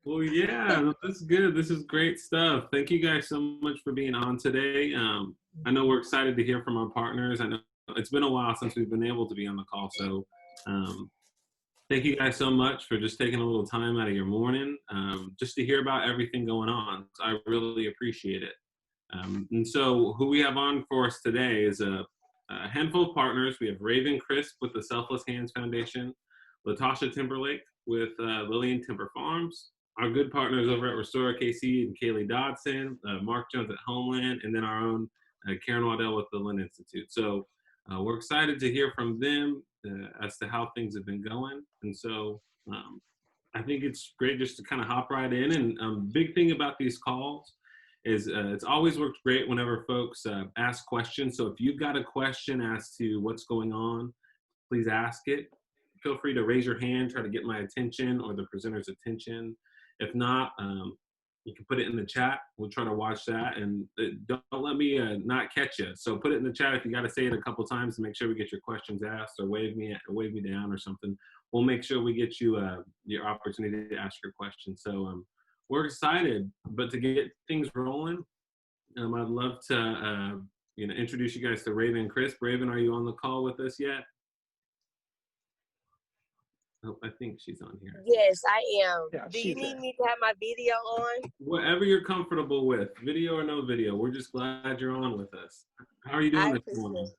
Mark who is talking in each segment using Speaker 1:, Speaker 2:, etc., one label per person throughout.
Speaker 1: Well, yeah, that's good. This is great stuff. Thank you guys so much for being on today. I know we're excited to hear from our partners. I know it's been a while since we've been able to be on the call, so um, thank you guys so much for just taking a little time out of your morning just to hear about everything going on. So I really appreciate it. And so, who we have on for us today is a handful of partners. We have Raven Crisp with the Selfless Hands Foundation, LaTasha Timberlake with Lillian Timber Farms, our good partners over at RestoreOKC and Caylee Dodson, Marc Jones at Homeland, and then our own Karen Waddell with the Lynn Institute. So we're excited to hear from them as to how things have been going. And so I think it's great just to kind of hop right in. And big thing about these calls is it's always worked great whenever folks ask questions. So if you've got a question as to what's going on, please ask it. Feel free to raise your hand, try to get my attention or the presenter's attention. If not, you can put it in the chat. We'll try to watch that, and don't let me not catch you. So put it in the chat if you got to say it a couple times to make sure we get your questions asked, or wave me down or something. We'll make sure we get you your opportunity to ask your question. So we're excited, but to get things rolling, I'd love to introduce you guys to Raven Crisp. Raven, are you on the call with us yet? Oh, I think she's on here.
Speaker 2: Yes, I am.
Speaker 3: Yeah,
Speaker 2: Do you need me to have my video on?
Speaker 1: Whatever you're comfortable with, video or no video. We're just glad you're on with us. How are you doing this morning?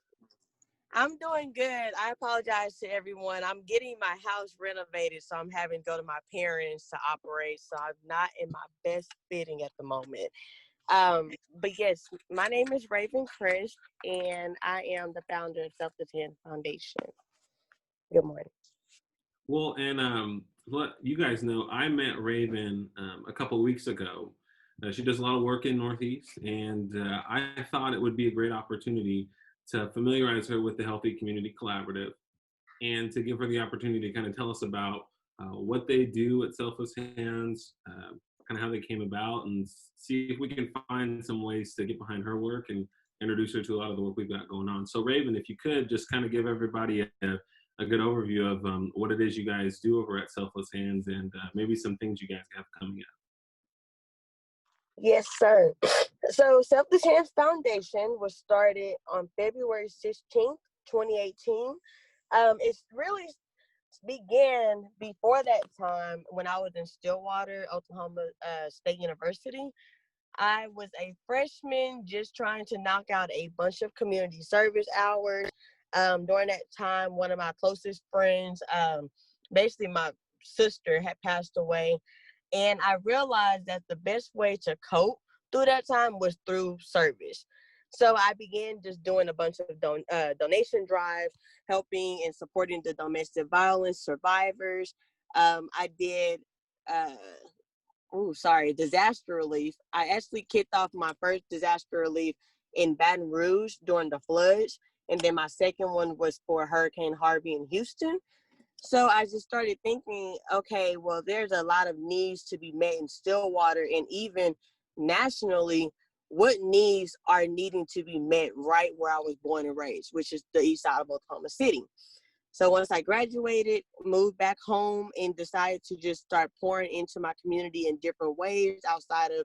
Speaker 2: I'm doing good. I apologize to everyone. I'm getting my house renovated, so I'm having to go to my parents to operate, so I'm not in my best fitting at the moment. But yes, my name is Raven Crisp, and I am the founder of Selfless Hands Foundation. Good morning.
Speaker 1: Well, and let you guys know, I met Raven a couple of weeks ago. She does a lot of work in Northeast, and I thought it would be a great opportunity to familiarize her with the Healthy Community Collaborative and to give her the opportunity to kind of tell us about what they do at Selfless Hands, kind of how they came about, and see if we can find some ways to get behind her work and introduce her to a lot of the work we've got going on. So Raven, if you could just kind of give everybody a good overview of what it is you guys do over at Selfless Hands and maybe some things you guys have coming up.
Speaker 2: Yes, sir. So Selfless Hands Foundation was started on February 16th, 2018. It's really began before that time when I was in Stillwater, Oklahoma State University. I was a freshman just trying to knock out a bunch of community service hours. During that time, one of my closest friends, basically my sister, had passed away. And I realized that the best way to cope through that time was through service. So I began just doing a bunch of donation drives, helping and supporting the domestic violence survivors. I did, disaster relief. I actually kicked off my first disaster relief in Baton Rouge during the floods. And then my second one was for Hurricane Harvey in Houston. So I just started thinking, okay, well, there's a lot of needs to be met in Stillwater, and even nationally, what needs are needing to be met right where I was born and raised, which is the east side of Oklahoma City. So once I graduated, moved back home and decided to just start pouring into my community in different ways outside of,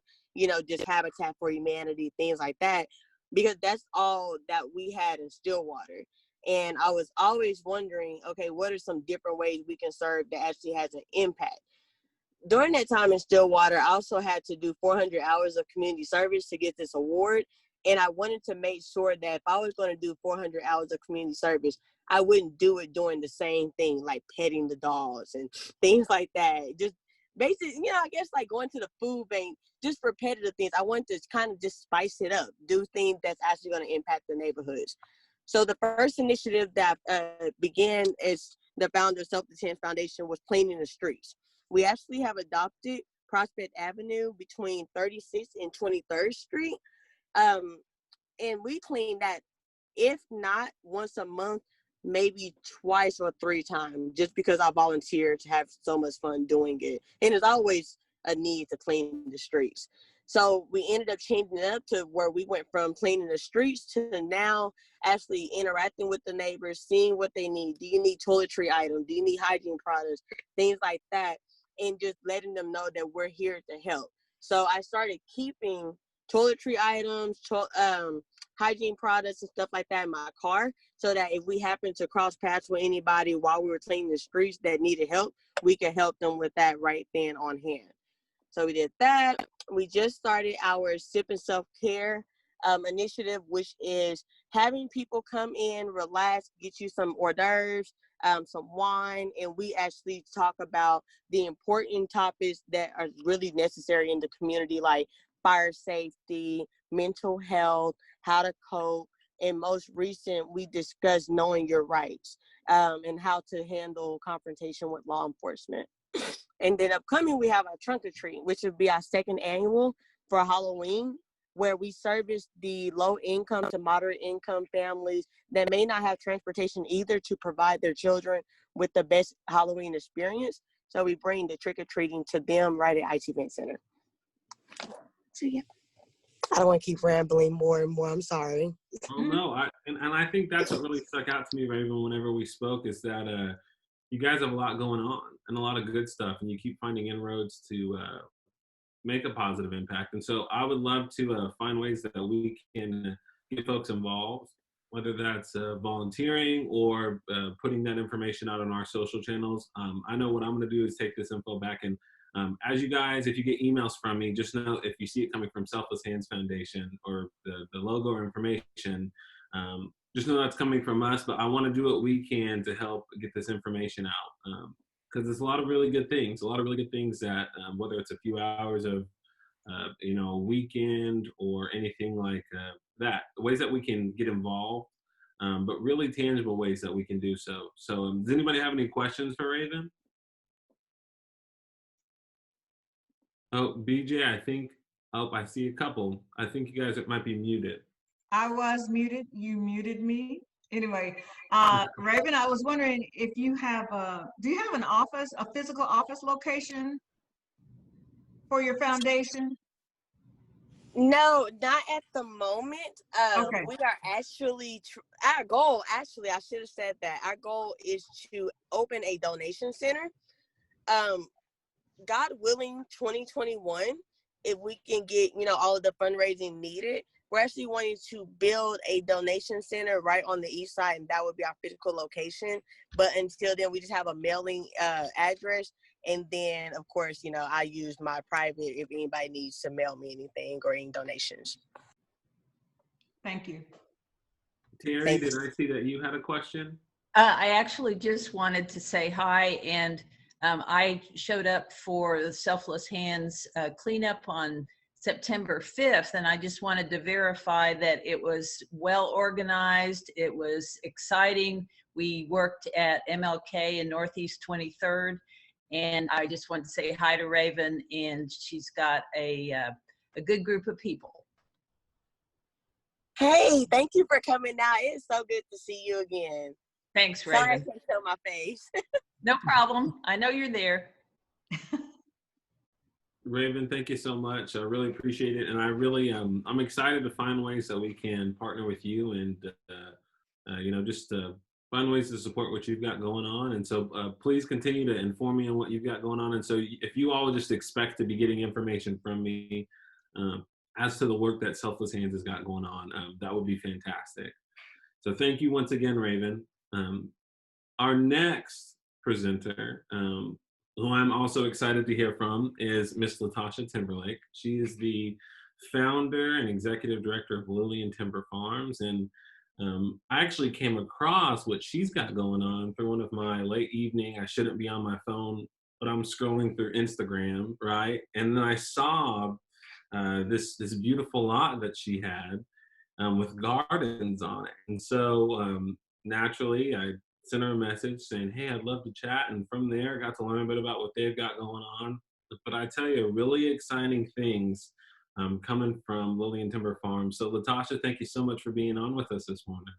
Speaker 2: just Habitat for Humanity, things like that, because that's all that we had in Stillwater. And I was always wondering, okay, what are some different ways we can serve that actually has an impact? During that time in Stillwater, I also had to do 400 hours of community service to get this award. And I wanted to make sure that if I was going to do 400 hours of community service, I wouldn't do it doing the same thing, like petting the dogs and things like that. Just basically, I guess like going to the food bank, just repetitive things. I wanted to kind of just spice it up, do things that's actually going to impact the neighborhoods. So the first initiative that began as the founder of Selfless Hands Foundation was cleaning the streets. We actually have adopted Prospect Avenue between 36th and 23rd Street. And we clean that, if not once a month, maybe twice or three times, just because I volunteer to have so much fun doing it. And there's always a need to clean the streets. So we ended up changing it up to where we went from cleaning the streets to now actually interacting with the neighbors, seeing what they need. Do you need toiletry items? Do you need hygiene products? Things like that. and just letting them know that we're here to help. So I started keeping toiletry items, hygiene products and stuff like that in my car, so that if we happen to cross paths with anybody while we were cleaning the streets that needed help, we could help them with that right then on hand. So we did that. We just started our Sip and Self-Care initiative, which is having people come in, relax, get you some hors d'oeuvres, some wine, and we actually talk about the important topics that are really necessary in the community, like fire safety, mental health, how to cope. And most recent, we discussed knowing your rights and how to handle confrontation with law enforcement. And then upcoming, we have our trunk or treat, which would be our second annual for Halloween, where we service the low income to moderate income families that may not have transportation either to provide their children with the best Halloween experience. So we bring the trick or treating to them right at IT Event Center. So yeah, I don't want to keep rambling more and more. I'm sorry.
Speaker 1: Oh no, and I think that's what really stuck out to me, Raven, whenever we spoke, is that you guys have a lot going on and a lot of good stuff, and you keep finding inroads to make a positive impact. And so I would love to find ways that we can get folks involved, whether that's volunteering or putting that information out on our social channels. I know what I'm going to do is take this info back, and as you guys, if you get emails from me, just know if you see it coming from Selfless Hands Foundation or the logo or information, just know that's coming from us. But I want to do what we can to help get this information out. Because there's a lot of really good things, that whether it's a few hours of, a weekend or anything like that, ways that we can get involved, but really tangible ways that we can do so. So does anybody have any questions for Raven? Oh, BJ, I see a couple. I think you guys might be muted.
Speaker 3: I was muted. You muted me. Anyway, Raven, I was wondering if you have do you have a physical office location for your foundation?
Speaker 2: No, not at the moment.
Speaker 3: Okay.
Speaker 2: We are actually, our goal, actually, I should have said that. Our goal is to open a donation center. God willing, 2021, if we can get, all of the fundraising needed, we're actually wanting to build a donation center right on the east side, and that would be our physical location. But until then, we just have a mailing address. And then, of course, I use my private if anybody needs to mail me anything or any donations.
Speaker 3: Thank you.
Speaker 1: Terry, did I see that you had a question?
Speaker 4: I actually just wanted to say hi, and I showed up for the Selfless Hands cleanup on September 5th, and I just wanted to verify that it was well organized, it was exciting. We worked at MLK in Northeast 23rd, and I just want to say hi to Raven, and she's got a good group of people.
Speaker 2: Hey, thank you for coming out. It's so good to see you again.
Speaker 4: Thanks, Raven.
Speaker 2: Sorry I can't show my face.
Speaker 4: No problem. I know you're there.
Speaker 1: Raven, thank you so much. I really appreciate it. And I really, I'm excited to find ways that we can partner with you and, just find ways to support what you've got going on. And so please continue to inform me on what you've got going on. And so if you all just expect to be getting information from me as to the work that Selfless Hands has got going on, that would be fantastic. So thank you once again, Raven. Our next presenter, who I'm also excited to hear from, is Miss LaTasha Timberlake. She is the founder and executive director of Lillian Timber Farms. And I actually came across what she's got going on through one of my late evening, I shouldn't be on my phone, but I'm scrolling through Instagram, right? And then I saw this beautiful lot that she had with gardens on it. And so naturally, I sent her a message saying, hey, I'd love to chat. And from there, I got to learn a bit about what they've got going on. But I tell you, really exciting things coming from Lillian Timber Farms. So LaTasha, thank you so much for being on with us this morning.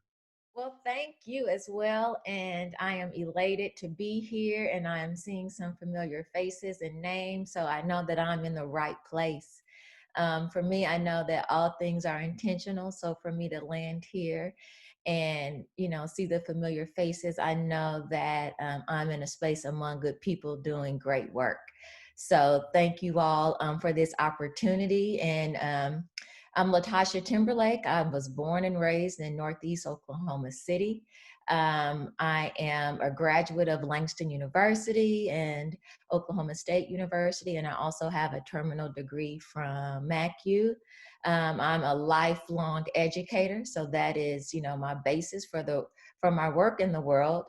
Speaker 5: Well, thank you as well. And I am elated to be here, and I am seeing some familiar faces and names. So I know that I'm in the right place. For me, I know that all things are intentional. So for me to land here and, you know, see the familiar faces, I know that I'm in a space among good people doing great work. So thank you all for this opportunity. And I'm LaTasha Timberlake. I was born and raised in Northeast Oklahoma City. I am a graduate of Langston University and Oklahoma State University, and I also have a terminal degree from MACU. I'm a lifelong educator, so that is, you know, my basis for my work in the world.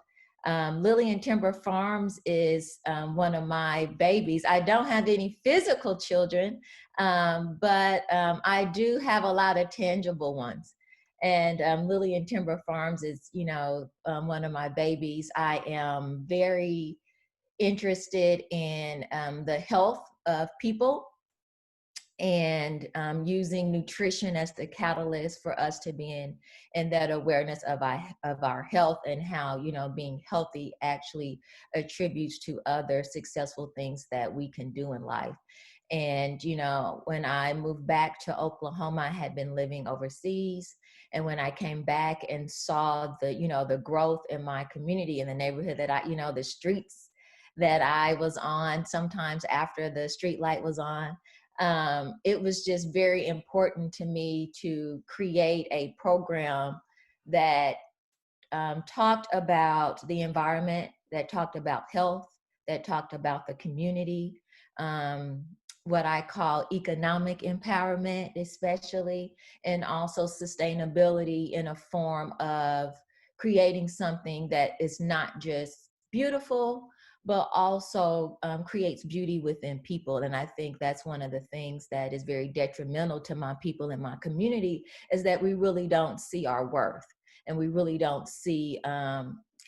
Speaker 5: Lillian Timber Farms is one of my babies. I don't have any physical children, but I do have a lot of tangible ones. And Lillian Timber Farms is, you know, one of my babies. I am very interested in the health of people and using nutrition as the catalyst for us to be in that awareness of our health, and how, you know, being healthy actually attributes to other successful things that we can do in life. And, you know, when I moved back to Oklahoma, I had been living overseas. And when I came back and saw the, you know, the growth in my community, in the neighborhood that I, you know, the streets that I was on, sometimes after the street light was on, it was just very important to me to create a program that talked about the environment, that talked about health, that talked about the community, what I call economic empowerment, especially, and also sustainability in a form of creating something that is not just beautiful, but also creates beauty within people. And I think that's one of the things that is very detrimental to my people in my community, is that we really don't see our worth, and we really don't see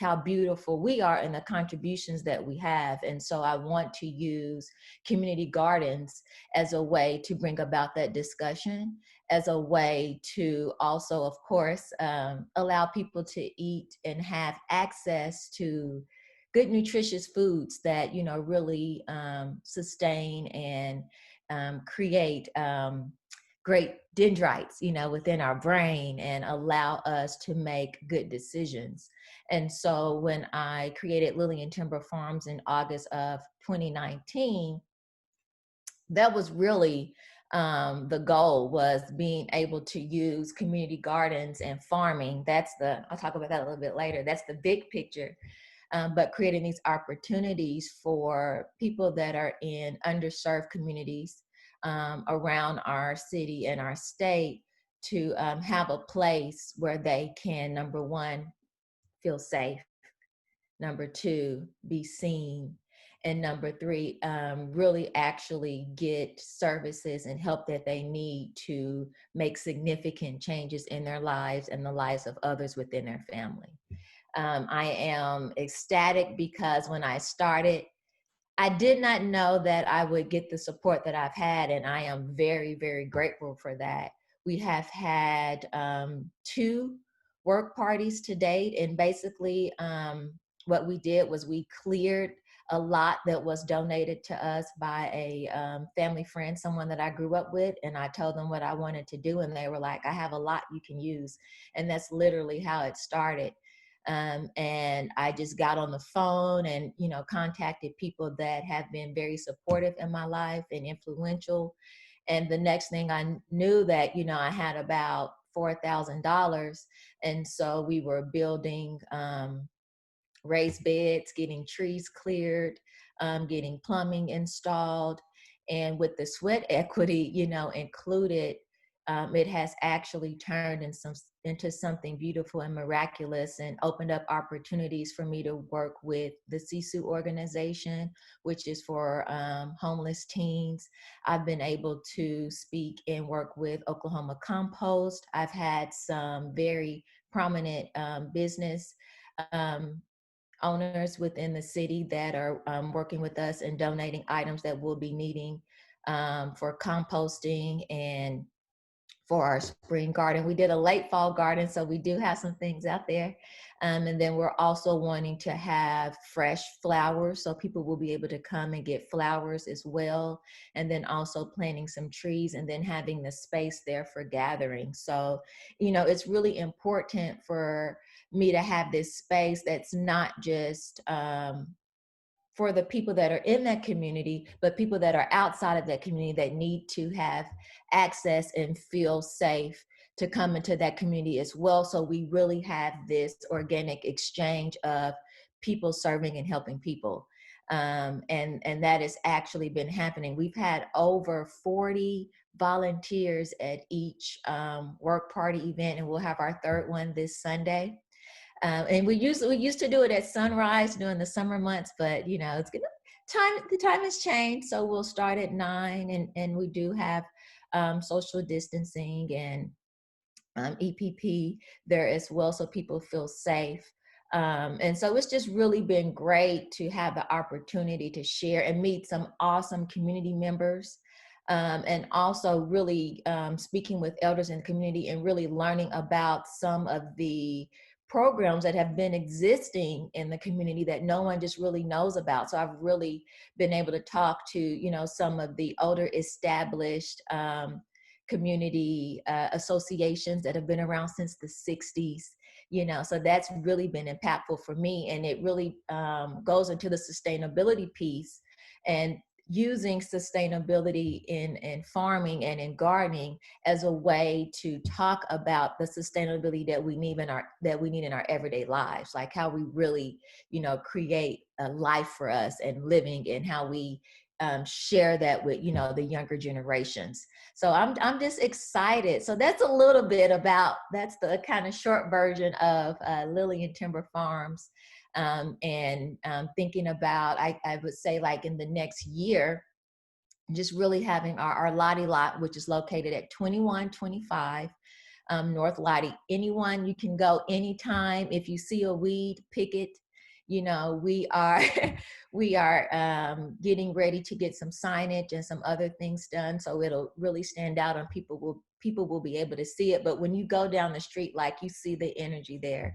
Speaker 5: how beautiful we are and the contributions that we have. And so I want to use community gardens as a way to bring about that discussion, as a way to also, of course, allow people to eat and have access to good nutritious foods that, you know, really sustain and create great dendrites, you know, within our brain, and allow us to make good decisions. And so when I created Lillian Timber Farms in August of 2019, that was really the goal, was being able to use community gardens and farming. I'll talk about that a little bit later. That's the big picture. But creating these opportunities for people that are in underserved communities around our city and our state to have a place where they can, number one, feel safe, number two, be seen, and number three, really actually get services and help that they need to make significant changes in their lives and the lives of others within their family. I am ecstatic because when I started, I did not know that I would get the support that I've had, and I am very, very grateful for that. We have had 2 work parties to date, and basically what we did was we cleared a lot that was donated to us by a family friend, someone that I grew up with, and I told them what I wanted to do, and they were like, I have a lot you can use. And that's literally how it started. And I just got on the phone and, you know, contacted people that have been very supportive in my life and influential. And the next thing I knew that, you know, I had about $4,000. And so we were building raised beds, getting trees cleared, getting plumbing installed. And with the sweat equity, you know, included, it has actually turned into something beautiful and miraculous, and opened up opportunities for me to work with the CSU organization, which is for homeless teens. I've been able to speak and work with Oklahoma Compost. I've had some very prominent business owners within the city that are working with us and donating items that we'll be needing for composting and for our spring garden. We did a late fall garden, so we do have some things out there. And then we're also wanting to have fresh flowers, so people will be able to come and get flowers as well. And then also planting some trees and then having the space there for gathering. So, you know, it's really important for me to have this space that's not just for the people that are in that community, but people that are outside of that community that need to have access and feel safe to come into that community as well. So we really have this organic exchange of people serving and helping people. And that has actually been happening. We've had over 40 volunteers at each work party event, and we'll have our third one this Sunday. And we used to do it at sunrise during the summer months, but you know, the time has changed. So we'll start at 9, and we do have social distancing and EPP there as well, so people feel safe. And so it's just really been great to have the opportunity to share and meet some awesome community members. And also really speaking with elders in the community and really learning about some of the programs that have been existing in the community that no one just really knows about. So I've really been able to talk to, you know, some of the older established community associations that have been around since the 60s, you know, so that's really been impactful for me. And it really goes into the sustainability piece and using sustainability in farming and in gardening as a way to talk about the sustainability that we need in our everyday lives, like how we really, you know, create a life for us and living, and how we share that with, you know, the younger generations. So I'm just excited. So that's a little bit about, that's the kind of short version of Lillian Timber Farms. And thinking about, I would say, like in the next year, just really having our Lottie lot, which is located at 2125 North Lottie. Anyone, you can go anytime. If you see a weed, pick it. You know, we are getting ready to get some signage and some other things done, so it'll really stand out, and people will be able to see it. But when you go down the street, like, you see the energy there.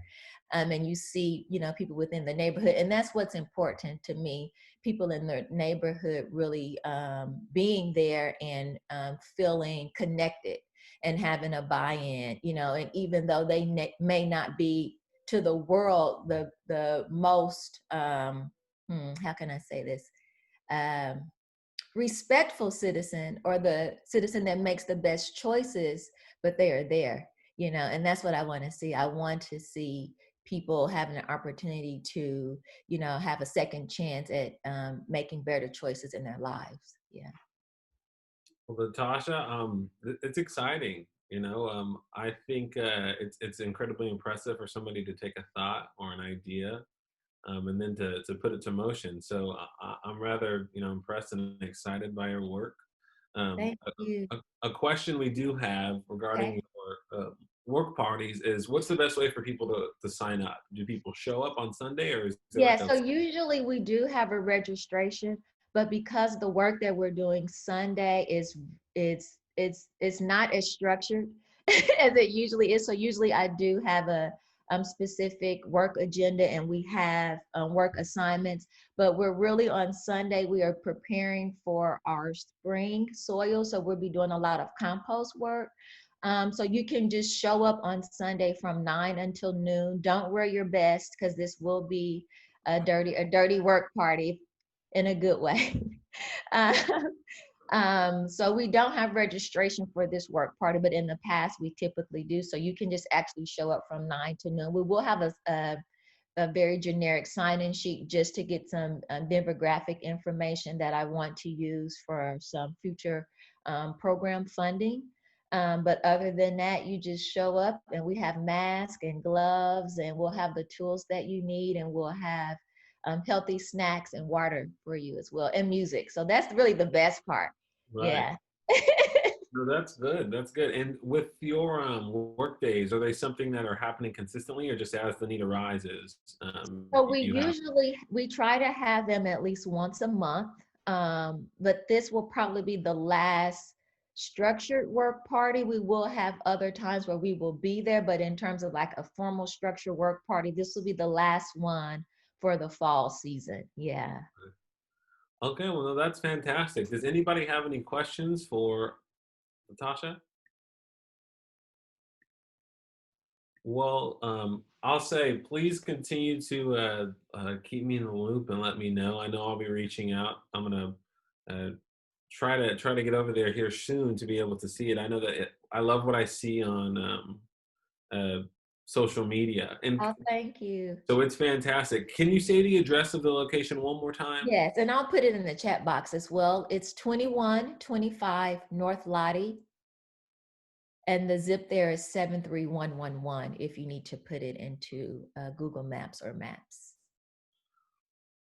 Speaker 5: And you see, you know, people within the neighborhood. And that's what's important to me, people in their neighborhood really being there and feeling connected and having a buy-in, you know, and even though they may not be to the world the most, how can I say this, respectful citizen, or the citizen that makes the best choices, but they are there, you know, and that's what I want to see. I want to see people having an opportunity to, you know, have a second chance at making better choices in their lives. Yeah.
Speaker 1: Well, LaTasha, it's exciting. You know, I think it's incredibly impressive for somebody to take a thought or an idea and then to put it to motion. So I'm rather, you know, impressed and excited by your work.
Speaker 5: Thank you.
Speaker 1: A question we do have regarding your work parties is, what's the best way for people to sign up? Do people show up on Sunday, or is there
Speaker 5: Yeah, so usually we do have a registration, but because the work that we're doing Sunday it's not as structured as it usually is. So usually I do have a specific work agenda, and we have work assignments, but we're really on Sunday, we are preparing for our spring soil. So we'll be doing a lot of compost work. So you can just show up on Sunday from 9 until noon. Don't wear your best, because this will be a dirty work party in a good way. So we don't have registration for this work party, but in the past we typically do. So you can just actually show up from 9 to noon. We will have a very generic sign-in sheet just to get some demographic information that I want to use for some future program funding. But other than that, you just show up, and we have masks and gloves, and we'll have the tools that you need, and we'll have healthy snacks and water for you as well, and music. So that's really the best part.
Speaker 1: Right.
Speaker 5: Yeah.
Speaker 1: No, that's good. That's good. And with your work days, are they something that are happening consistently, or just as the need arises?
Speaker 5: So we try to have them at least once a month, but this will probably be the last structured work party. We will have other times where we will be there, but in terms of like a formal structured work party, this will be the last one for the fall season. Yeah.
Speaker 1: Okay, well, no, that's fantastic. Does anybody have any questions for LaTasha? Well, I'll say please continue to keep me in the loop and let me know. I know I'll be reaching out. I'm gonna uh, try to get over there here soon to be able to see it. I know that I love what I see on uh, social media, and
Speaker 5: Oh, thank you.
Speaker 1: so it's fantastic. Can you say the address of the location one more time?
Speaker 5: Yes, and I'll put it in the chat box as well. It's 2125 North Lottie, and the zip there is 73111 if you need to put it into Google Maps or Maps.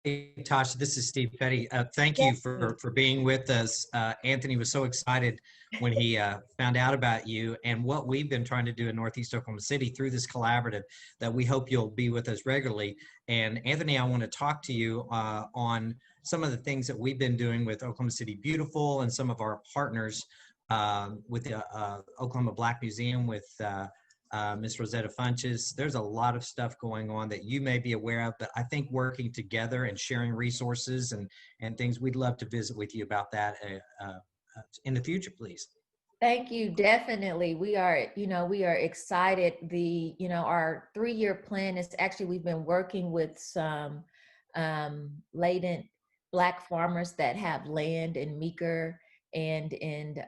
Speaker 6: Hey, Tasha, this is Steve Petty. Thank you for being with us. Anthony was so excited when he found out about you and what we've been trying to do in Northeast Oklahoma City through this collaborative that we hope you'll be with us regularly. And Anthony, I want to talk to you on some of the things that we've been doing with Oklahoma City Beautiful and some of our partners with the Oklahoma Black Museum with Miss Rosetta Funches. There's a lot of stuff going on that you may be aware of, but I think working together and sharing resources and things, we'd love to visit with you about that in the future, please.
Speaker 5: Thank you. Definitely. We are excited. Our 3-year plan is actually, we've been working with some latent Black farmers that have land in Meeker and in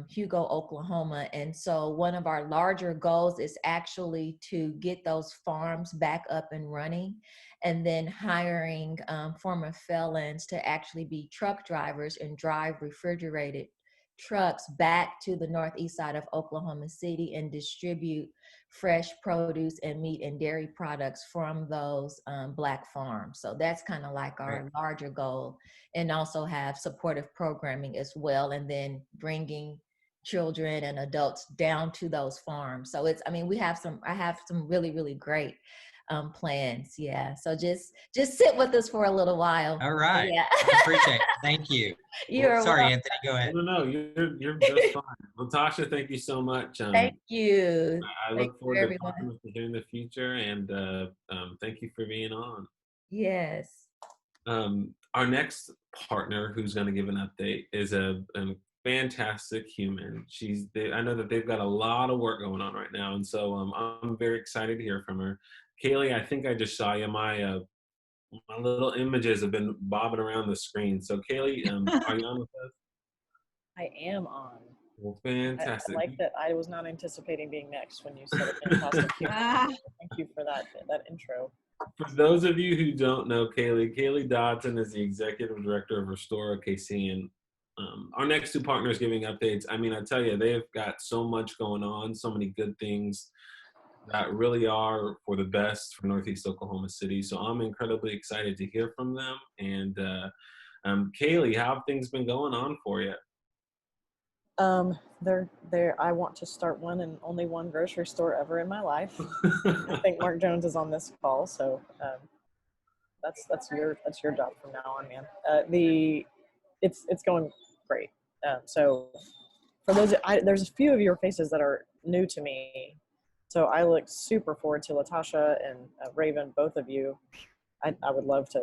Speaker 5: Hugo, Oklahoma. And so one of our larger goals is actually to get those farms back up and running, and then hiring former felons to actually be truck drivers and drive refrigerated trucks back to the northeast side of Oklahoma City and distribute fresh produce and meat and dairy products from those Black farms. So that's kind of like our larger goal, and also have supportive programming as well, and then bringing children and adults down to those farms. So I have some really, really great plans. Yeah. So just sit with us for a little while.
Speaker 6: All right.
Speaker 5: Yeah.
Speaker 6: I appreciate it. Thank you.
Speaker 5: You're
Speaker 6: Sorry,
Speaker 5: welcome.
Speaker 6: Anthony, go ahead.
Speaker 1: No, you're just fine. LaTasha, thank you so much.
Speaker 5: Thank you.
Speaker 1: I
Speaker 5: Thank
Speaker 1: look forward
Speaker 5: you,
Speaker 1: to
Speaker 5: everyone.
Speaker 1: talking with you here in the future, and thank you for being on.
Speaker 5: Yes.
Speaker 1: Our next partner who's going to give an update is a fantastic human. I know that they've got a lot of work going on right now, and so I'm very excited to hear from her. Caylee, I think I just saw you. My little images have been bobbing around the screen. So Caylee, are you on with us?
Speaker 7: I am on.
Speaker 1: Well, fantastic.
Speaker 7: I like that. I was not anticipating being next when you said a fantastic human. Thank you for that intro.
Speaker 1: For those of you who don't know Caylee Dodson is the executive director of RestoreOKC, and our next two partners giving updates. I mean, I tell you, they've got so much going on, so many good things that really are for the best for Northeast Oklahoma City. So I'm incredibly excited to hear from them. And Caylee, how have things been going on for you?
Speaker 7: I want to start one and only one grocery store ever in my life. I think Marc Jones is on this call, so that's your job from now on, man. It's going great. So for those, there's a few of your faces that are new to me. So I look super forward to LaTasha and Raven, both of you. I would love to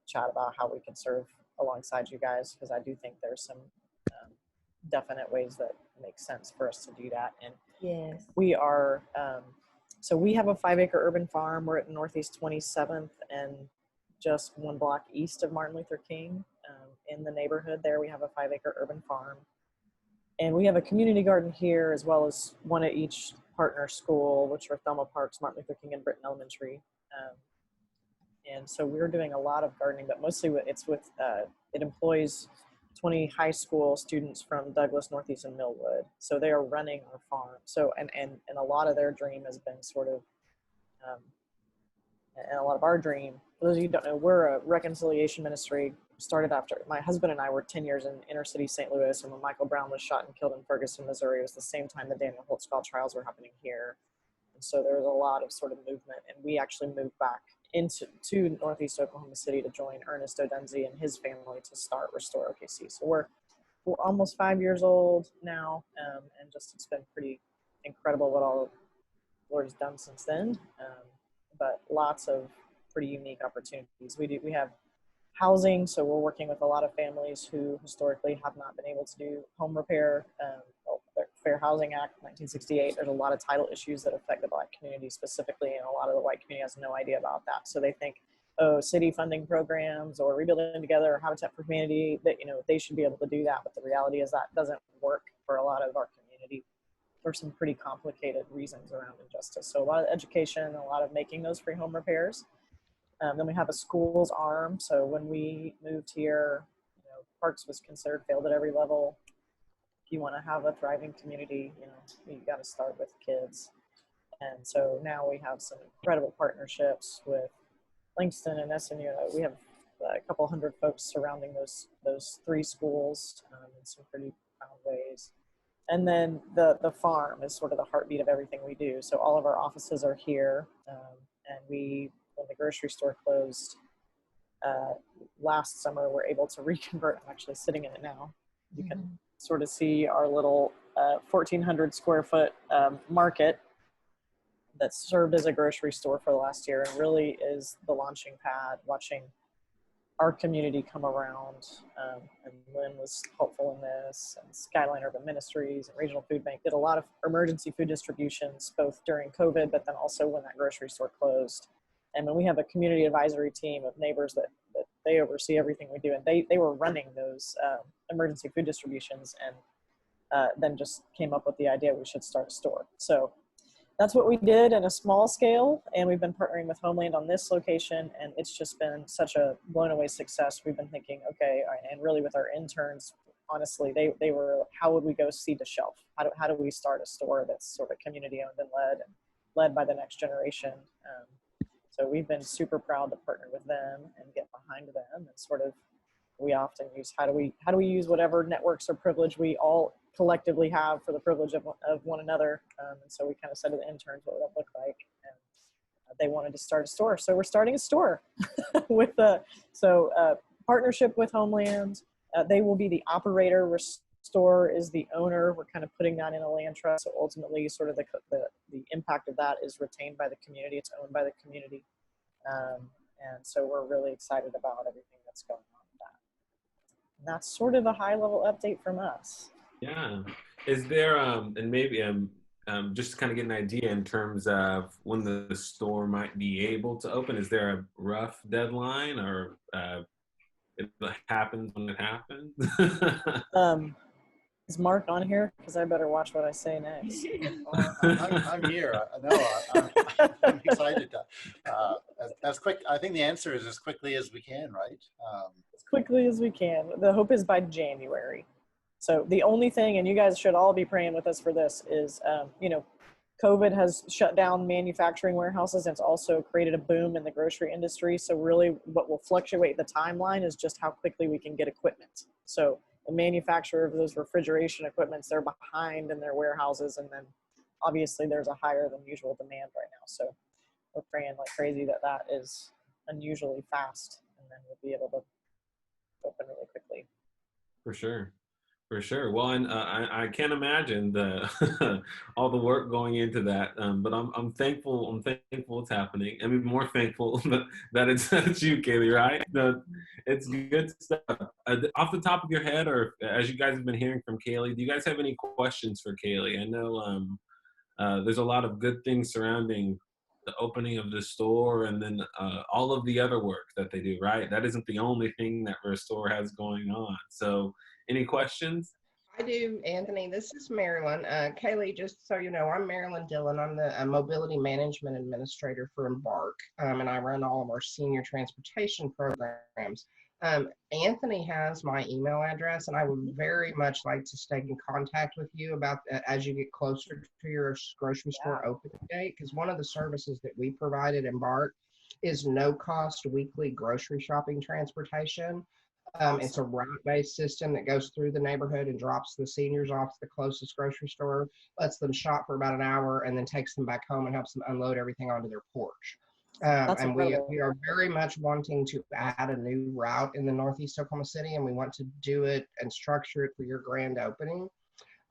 Speaker 7: chat about how we can serve alongside you guys, because I do think there's some definite ways that make sense for us to do that. And
Speaker 5: Yes.
Speaker 7: we are, so we have a 5-acre urban farm. We're at Northeast 27th and just one block east of Martin Luther King. In the neighborhood there, we have a 5-acre urban farm. And we have a community garden here, as well as one at each partner school, which are Thelma Parks, Martin Luther King, and Britton Elementary. And so we're doing a lot of gardening, but mostly it employs 20 high school students from Douglas, Northeast, and Millwood. So they are running our farm. So, and a lot of their dream has been sort of, and a lot of our dream, for those of you who don't know, we're a reconciliation ministry. Started after my husband and I were 10 years in inner city St. Louis, and when Michael Brown was shot and killed in Ferguson, Missouri, it was the same time the Daniel Holtzclaw trials were happening here. And so there was a lot of sort of movement, and we actually moved back to Northeast Oklahoma City to join Ernest Odenzi and his family to start RestoreOKC. So we're almost 5 years old now, and just it's been pretty incredible what all the Lord has done since then. But lots of pretty unique opportunities. We have housing, so we're working with a lot of families who historically have not been able to do home repair. The Fair Housing Act 1968, there's a lot of title issues that affect the Black community specifically, and a lot of the white community has no idea about that. So they think, oh, city funding programs or Rebuilding Together or Habitat for Humanity, that, you know, they should be able to do that. But the reality is that doesn't work for a lot of our community for some pretty complicated reasons around injustice. So a lot of education, a lot of making those free home repairs. Then we have a schools arm. So when we moved here, you know, Parks was considered failed at every level. If you want to have a thriving community, you know, you got to start with kids. And so now we have some incredible partnerships with Langston and SMU. We have a couple hundred folks surrounding those three schools in some pretty profound ways. And then the farm is sort of the heartbeat of everything we do. So all of our offices are here, and when the grocery store closed last summer, we're able to reconvert. I'm actually sitting in it now. You can sort of see our little 1,400 square foot market that served as a grocery store for the last year, and really is the launching pad, watching our community come around. And Lynn was helpful in this, and Skyline Urban Ministries and Regional Food Bank did a lot of emergency food distributions, both during COVID, but then also when that grocery store closed. And then we have a community advisory team of neighbors that they oversee everything we do. And they were running those emergency food distributions, and then just came up with the idea we should start a store. So that's what we did in a small scale. And we've been partnering with Homeland on this location, and it's just been such a blown away success. We've been thinking, okay, and really with our interns, honestly, they were, how would we go seed to shelf? How do we start a store that's sort of community owned and led by the next generation? So we've been super proud to partner with them and get behind them, and sort of, we often use, how do we use whatever networks or privilege we all collectively have for the privilege of one another. And so we kind of said to the interns, what would that look like? And they wanted to start a store. So we're starting a store with partnership with Homeland. They will be the operator. Restore is the owner. We're kind of putting that in a land trust. So ultimately sort of the impact of that is retained by the community. It's owned by the community. And so we're really excited about everything that's going on with that. And that's sort of a high level update from us.
Speaker 1: Yeah. Is there, and maybe just to kind of get an idea in terms of when the store might be able to open, is there a rough deadline, or it happens when it happens?
Speaker 7: Is Marc on here? Because I better watch what I say next.
Speaker 8: I'm here. I'm excited. As quick. I think the answer is as quickly as we can, right?
Speaker 7: As quickly as we can. The hope is by January. So the only thing, and you guys should all be praying with us for this, is COVID has shut down manufacturing warehouses, and it's also created a boom in the grocery industry. So really, what will fluctuate the timeline is just how quickly we can get equipment. So the manufacturer of those refrigeration equipments, they're behind in their warehouses, and then obviously there's a higher than usual demand right now. So we're praying like crazy that is unusually fast, and then we'll be able to open really quickly.
Speaker 1: For sure. For sure. Well, and I can't imagine all the work going into that. But I'm thankful. I'm thankful it's happening. I'm even more thankful that it's you, Caylee. Right? It's good stuff. Off the top of your head, or as you guys have been hearing from Caylee, do you guys have any questions for Caylee? I know there's a lot of good things surrounding the opening of the store, and then all of the other work that they do. Right? That isn't the only thing that Restore has going on. So. Any questions?
Speaker 9: I do, Anthony. This is Marilyn. Caylee, just so you know, I'm Marilyn Dillon. I'm the Mobility Management Administrator for Embark, and I run all of our senior transportation programs. Anthony has my email address, and I would very much like to stay in contact with you about as you get closer to your grocery store opening date, because one of the services that we provide at Embark is no-cost weekly grocery shopping transportation. It's a route-based system that goes through the neighborhood and drops the seniors off to the closest grocery store, lets them shop for about an hour, and then takes them back home and helps them unload everything onto their porch.
Speaker 7: That's
Speaker 9: And
Speaker 7: incredible.
Speaker 9: we are very much wanting to add a new route in the Northeast Oklahoma City, and we want to do it and structure it for your grand opening.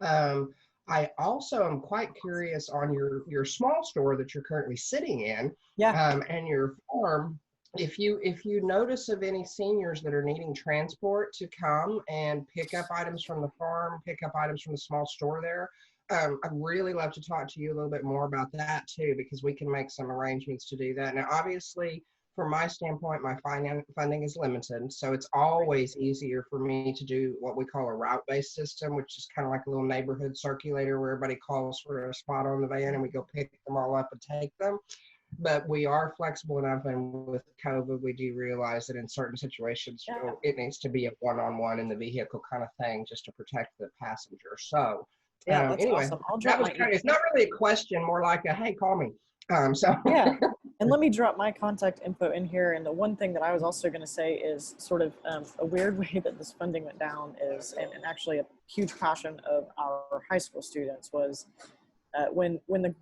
Speaker 9: I also am quite curious on your small store that you're currently sitting in, and your farm. If you notice of any seniors that are needing transport to come and pick up items from the farm, pick up items from the small store there, I'd really love to talk to you a little bit more about that too, because we can make some arrangements to do that. Now, obviously, from my standpoint, my funding is limited, so it's always easier for me to do what we call a route-based system, which is kind of like a little neighborhood circulator where everybody calls for a spot on the van and we go pick them all up and take them. But we are flexible enough, and with COVID, we do realize that in certain situations, it needs to be a one-on-one in the vehicle kind of thing just to protect the passenger. So
Speaker 7: That's
Speaker 9: anyway,
Speaker 7: awesome. I'll drop
Speaker 9: it's not really a question, more like a, hey, call me.
Speaker 7: Yeah, and let me drop my contact info in here. And the one thing that I was also going to say is sort of a weird way that this funding went down is, and actually a huge passion of our high school students was when the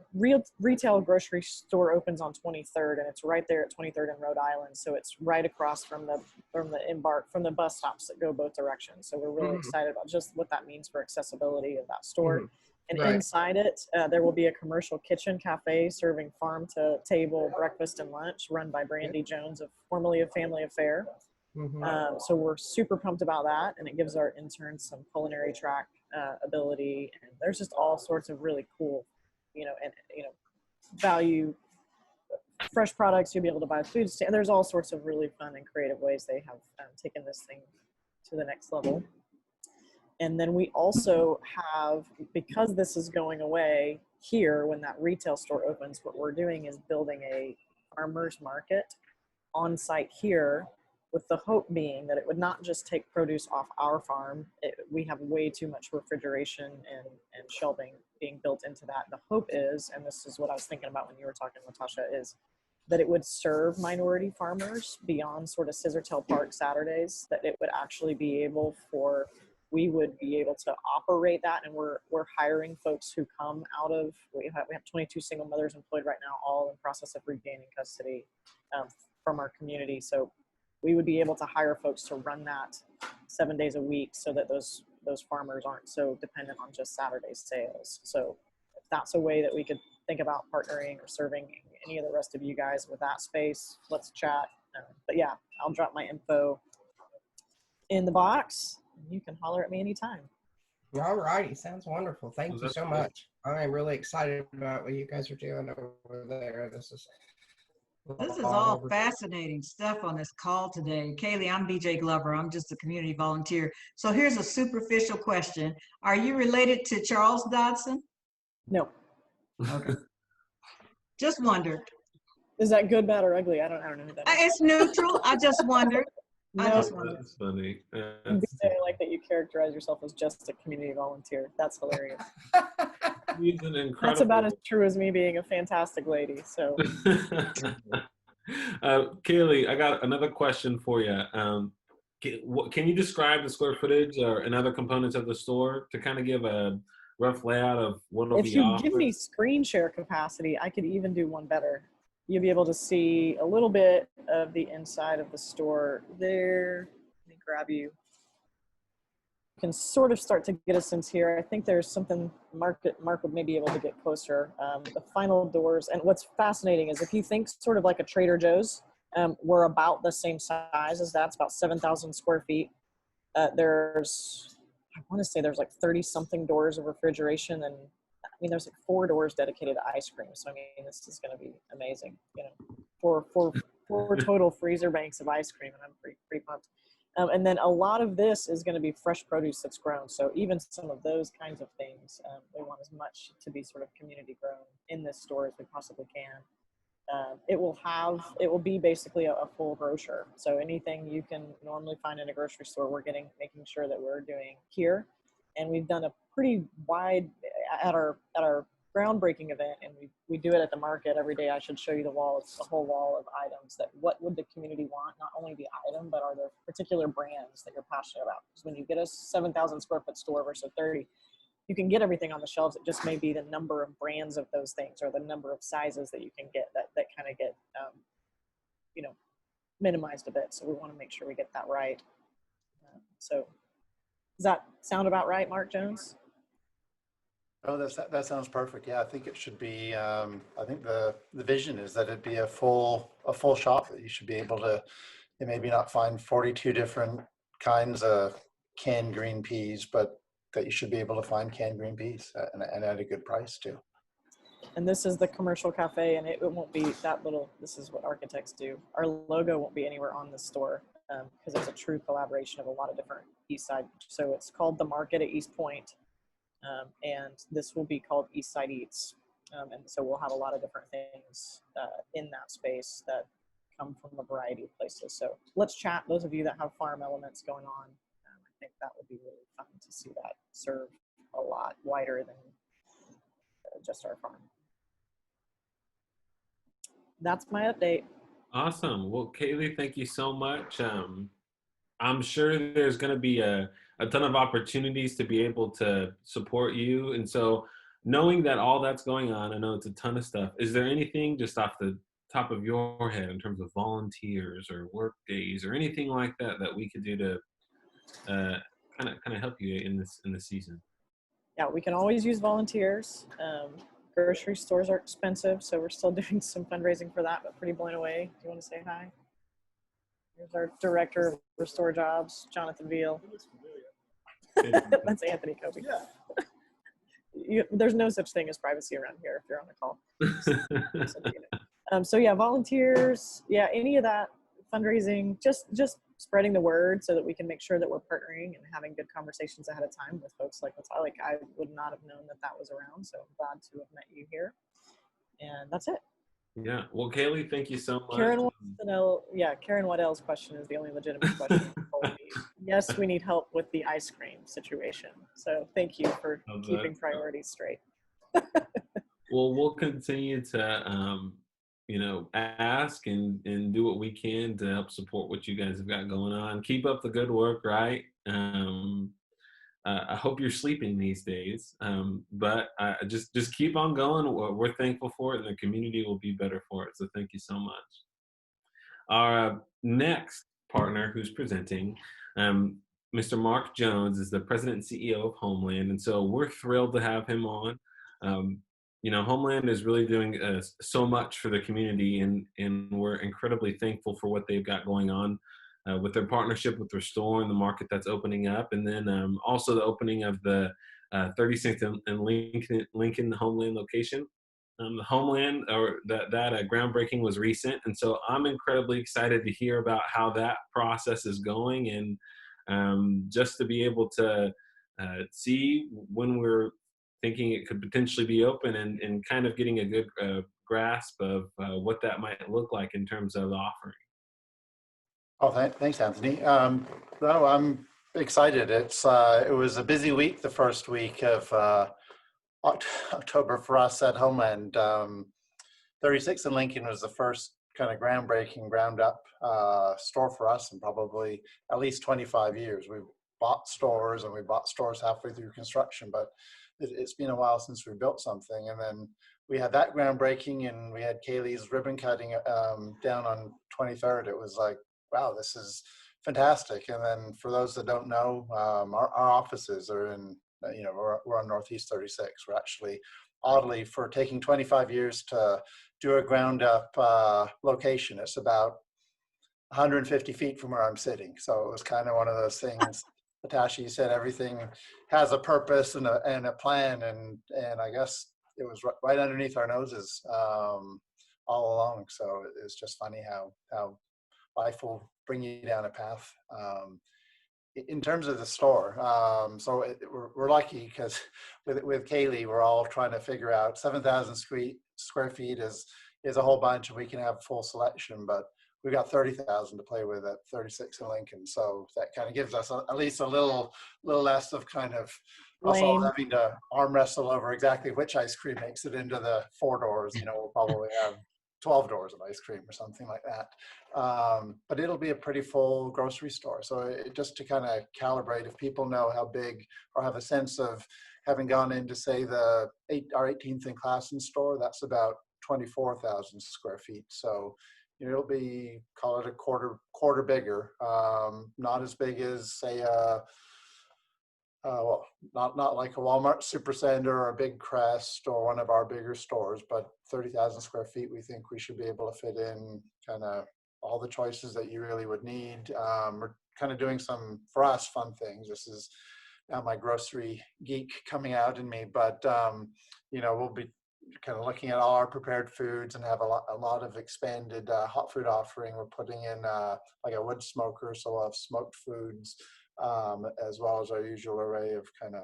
Speaker 7: retail grocery store opens on 23rd, and it's right there at 23rd and Rhode Island, so it's right across from the bus stops that go both directions. So we're really excited about just what that means for accessibility of that store. And inside it, there will be a commercial kitchen cafe serving farm to table breakfast and lunch, run by Brandy Jones, formerly of Family Affair. So we're super pumped about that, and it gives our interns some culinary track ability. And there's just all sorts of really cool, value fresh products. You'll be able to buy food stand. There's all sorts of really fun and creative ways they have taken this thing to the next level. And then we also have, because this is going away here, when that retail store opens, what we're doing is building a farmer's market on site here, with the hope being that it would not just take produce off our farm. We have way too much refrigeration and shelving being built into that. The hope is, and this is what I was thinking about when you were talking, LaTasha, is that it would serve minority farmers beyond sort of Scissortail Park Saturdays, that it would actually be able we would be able to operate that. And we're hiring folks who come out of, we have 22 single mothers employed right now, all in process of regaining custody from our community. So we would be able to hire folks to run that 7 days a week, so that those farmers aren't so dependent on just Saturday sales. So if that's a way that we could think about partnering or serving any of the rest of you guys with that space, let's chat. But yeah, I'll drop my info in the box. You can holler at me anytime.
Speaker 9: All righty. Sounds wonderful. Thank you so much. I'm really excited about what you guys are doing over there. This is
Speaker 3: all fascinating stuff on this call today. Caylee, I'm BJ Glover. I'm just a community volunteer. So here's a superficial question. Are you related to Charles Dodson?
Speaker 7: No.
Speaker 3: Okay. Just wondered.
Speaker 7: Is that good, bad, or ugly? I don't know who that is.
Speaker 3: It's neutral. I just wondered.
Speaker 1: That's funny.
Speaker 7: I like that you characterize yourself as just a community volunteer. That's hilarious.
Speaker 1: He's an incredible.
Speaker 7: That's about as true as me being a fantastic lady. So,
Speaker 1: Caylee, I got another question for you. Can you describe the square footage and other components of the store to kind of give a rough layout of what will be offered?
Speaker 7: If you give me screen share capacity, I could even do one better. You'll be able to see a little bit of the inside of the store there. Let me grab you. You can sort of start to get a sense here. I think there's something Marc would maybe be able to get closer. The final doors, and what's fascinating is if you think sort of like a Trader Joe's, we're about the same size as that. It's about 7,000 square feet. I want to say there's like 30 something doors of refrigeration, and there's like 4 doors dedicated to ice cream. So this is going to be amazing. 4 total freezer banks of ice cream, and I'm pretty pumped. And then a lot of this is going to be fresh produce that's grown. So even some of those kinds of things, we want as much to be sort of community grown in this store as we possibly can. It will be basically a full grocer. So anything you can normally find in a grocery store, making sure that we're doing here. And we've done a pretty wide at our groundbreaking event, and we do it at the market every day. I should show you the wall. It's a whole wall of items that what would the community want, not only the item, but are there particular brands that you're passionate about? Because when you get a 7,000 square foot store versus 30, you can get everything on the shelves. It just may be the number of brands of those things or the number of sizes that you can get that kind of get minimized a bit. So we want to make sure we get that right. So does that sound about right, Marc Jones?
Speaker 8: Oh, that sounds perfect. Yeah, I think it should be. I think the vision is that it'd be a full shop, that you should be able to maybe not find 42 different kinds of canned green peas, but that you should be able to find canned green peas and at a good price too.
Speaker 7: And this is the commercial cafe, and it won't be that little. This is what architects do. Our logo won't be anywhere on the store because it's a true collaboration of a lot of different East Side. So it's called The Market at East Point. And this will be called East Side Eats. And so we'll have a lot of different things in that space that come from a variety of places. So let's chat. Those of you that have farm elements going on, I think that would be really fun to see that served a lot wider than just our farm. That's my update.
Speaker 1: Awesome. Well, Caylee, thank you so much. I'm sure there's going to be a ton of opportunities to be able to support you. And so knowing that all that's going on, I know it's a ton of stuff. Is there anything just off the top of your head in terms of volunteers or work days or anything like that that we could do to kind of help you in this season?
Speaker 7: Yeah, we can always use volunteers. Grocery stores are expensive, so we're still doing some fundraising for that, but pretty blown away. Do you want to say hi? Here's our director of Restore Jobs, Jonathan Veal. That's Anthony Kobe. Yeah. There's no such thing as privacy around here if you're on a call. So yeah, volunteers, yeah, any of that fundraising, just spreading the word so that we can make sure that we're partnering and having good conversations ahead of time with folks like LaTasha. Like I would not have known that was around, so I'm glad to have met you here. And that's it.
Speaker 1: Yeah. Well, Caylee, thank you so much.
Speaker 7: Karen wants to know, Karen Waddell's question is the only legitimate question. Yes, we need help with the ice cream situation. So thank you for keeping priorities straight.
Speaker 1: Well, we'll continue to, ask and do what we can to help support what you guys have got going on. Keep up the good work, right? I hope you're sleeping these days, but just keep on going. We're thankful for it, and the community will be better for it. So thank you so much. Our next partner who's presenting, Mr. Marc Jones, is the president and CEO of Homeland, and so we're thrilled to have him on. Homeland is really doing so much for the community, and we're incredibly thankful for what they've got going on with their partnership with Restore and the market that's opening up, and then also the opening of the 36th and Lincoln Homeland location. The Homeland, or that groundbreaking was recent, and so I'm incredibly excited to hear about how that process is going, and just to be able to see when we're thinking it could potentially be open, and kind of getting a good grasp of what that might look like in terms of the offering.
Speaker 8: Oh, thanks, Anthony. No, I'm excited. It was a busy week, the first week of October for us at Homeland. 36 in Lincoln was the first kind of groundbreaking, ground up store for us in probably at least 25 years. We bought stores, and we bought stores halfway through construction, but it's been a while since we built something. And then we had that groundbreaking, and we had Caylee's ribbon cutting down on 23rd. It was like, wow, this is fantastic. And then for those that don't know, our offices are in, we're on Northeast 36. We're actually, oddly, for taking 25 years to do a ground up location, it's about 150 feet from where I'm sitting. So it was kind of one of those things. LaTasha, you said everything has a purpose and a plan, and I guess it was right underneath our noses all along. So it's just funny how life will bring you down a path. In terms of the store, so we're lucky because with Caylee, we're all trying to figure out 7,000 square feet is a whole bunch, and we can have full selection, but we've got 30,000 to play with at 36 in Lincoln. So that kind of gives us at least a little less of kind of us all having to arm wrestle over exactly which ice cream makes it into the 4 doors. We'll probably have 12 doors of ice cream or something like that. But it'll be a pretty full grocery store. So just to kind of calibrate, if people know how big or have a sense of having gone into, say, our 18th and Classen store, that's about 24,000 square feet. So it'll be, call it a quarter bigger, not as big as say well, not like a Walmart Supercenter or a Big Crest or one of our bigger stores, but 30,000 square feet, we think we should be able to fit in kind of all the choices that you really would need. We're kind of doing some, for us, fun things. This is now my grocery geek coming out in me, but we'll be kind of looking at all our prepared foods and have a lot of expanded hot food offering. We're putting in like a wood smoker, so we'll have smoked foods, as well as our usual array of kind of